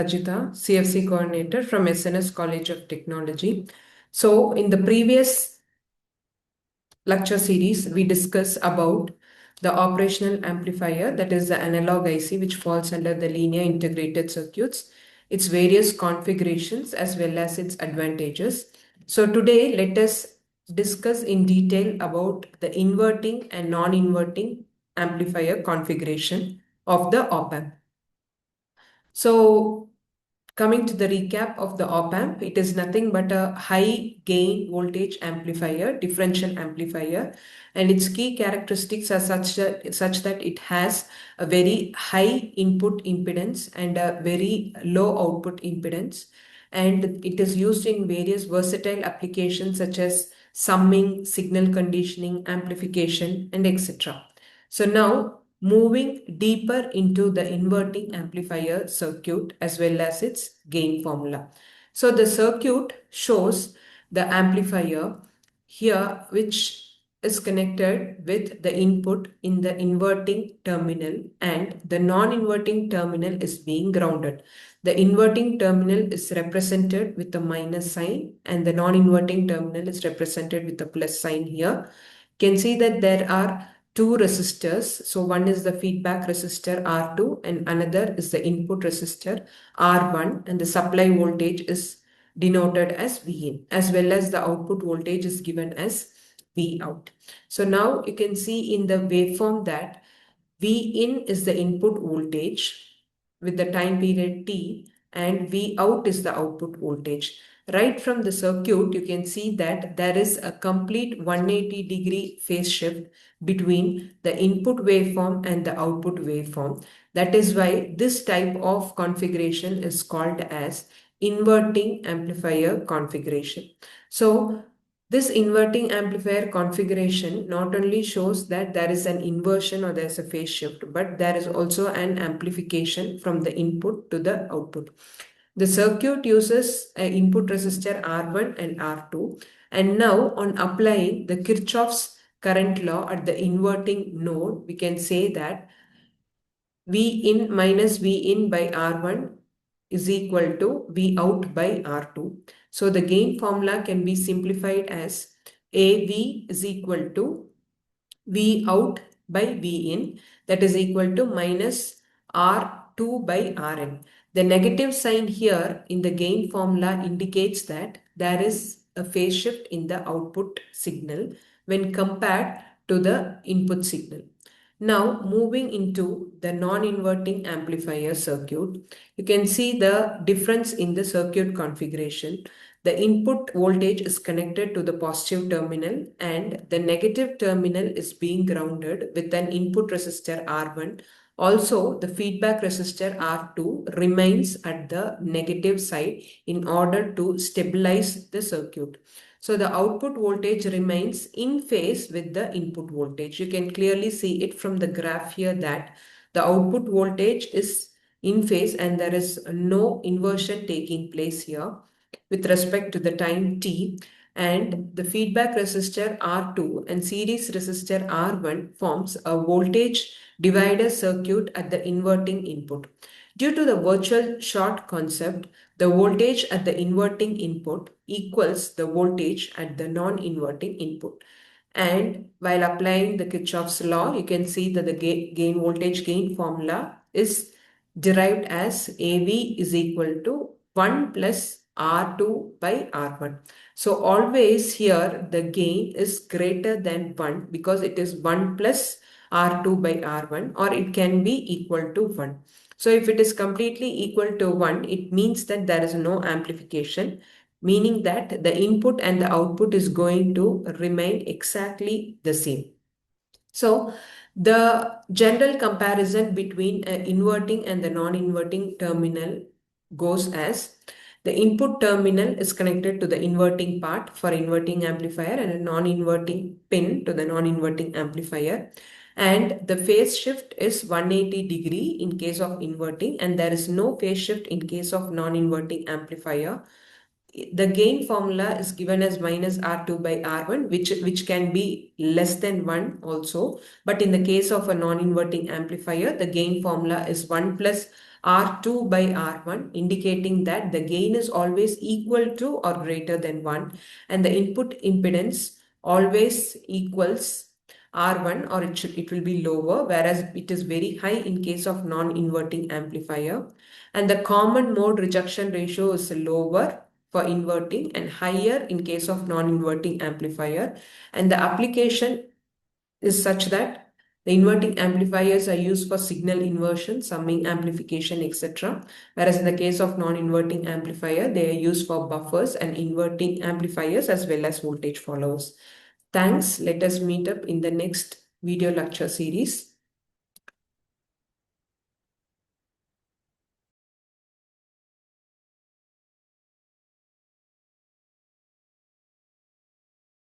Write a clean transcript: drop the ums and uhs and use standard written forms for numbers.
Ajita, CFC coordinator from SNS College of Technology. So in the previous lecture series, we discussed about the operational amplifier, that is the analog IC, which falls under the linear integrated circuits, its various configurations as well as its advantages. So today, let us discuss in detail about the inverting and non-inverting amplifier configuration of the op-amp. So coming to the recap of the op-amp, it is nothing but a high gain voltage amplifier, differential amplifier, and its key characteristics are such that it has a very high input impedance and a very low output impedance. And it is used in various versatile applications such as summing, signal conditioning, amplification, and etc. So now moving deeper into the inverting amplifier circuit as well as its gain formula. So the circuit shows the amplifier here, which is connected with the input in the inverting terminal, and the non-inverting terminal is being grounded. The inverting terminal is represented with a minus sign and the non-inverting terminal is represented with a plus sign here. You can see that there are two resistors. So one is the feedback resistor R2 and another is the input resistor R1, and the supply voltage is denoted as Vin, as well as the output voltage is given as Vout. So now you can see in the waveform that Vin is the input voltage with the time period T and Vout is the output voltage. Right from the circuit, you can see that there is a complete 180-degree phase shift between the input waveform and the output waveform. That is why this type of configuration is called as inverting amplifier configuration. So this inverting amplifier configuration not only shows that there is an inversion or there's a phase shift, but there is also an amplification from the input to the output. The circuit uses an input resistor R1 and R2, and now on applying the Kirchhoff's current law at the inverting node, we can say that V in minus V in by R1 is equal to V out by R2. So the gain formula can be simplified as AV is equal to V out by V in, that is equal to minus R2 by Rn. The negative sign here in the gain formula indicates that there is a phase shift in the output signal when compared to the input signal. Now moving into the non-inverting amplifier circuit, you can see the difference in the circuit configuration. The input voltage is connected to the positive terminal and the negative terminal is being grounded with an input resistor R1. Also, the feedback resistor R2 remains at the negative side in order to stabilize the circuit. So the output voltage remains in phase with the input voltage. You can clearly see it from the graph here that the output voltage is in phase and there is no inversion taking place here with respect to the time t, and the feedback resistor R2 and series resistor R1 forms a voltage divider circuit at the inverting input. Due to the virtual short concept, the voltage at the inverting input equals the voltage at the non-inverting input. And while applying the Kirchhoff's law, you can see that the gain voltage gain formula is derived as AV is equal to 1 plus R2 by R1. So always here the gain is greater than 1 because it is 1 plus R2 by R1, or it can be equal to 1. So if it is completely equal to 1, it means that there is no amplification, meaning that the input and the output is going to remain exactly the same. So the general comparison between an inverting and the non-inverting terminal goes as the input terminal is connected to the inverting part for inverting amplifier and a non-inverting pin to the non-inverting amplifier. And the phase shift is 180-degree in case of inverting, and there is no phase shift in case of non-inverting amplifier. The gain formula is given as minus R2 by R1, which can be less than 1 also. But in the case of a non-inverting amplifier, the gain formula is 1 plus R2 by R1, indicating that the gain is always equal to or greater than 1, and the input impedance always equals R1, or it will be lower, whereas it is very high in case of non-inverting amplifier. And the common mode rejection ratio is lower for inverting and higher in case of non-inverting amplifier. And the application is such that the inverting amplifiers are used for signal inversion, summing, amplification, etc. Whereas in the case of non-inverting amplifier, they are used for buffers and inverting amplifiers as well as voltage followers. Thanks. Let us meet up in the next video lecture series.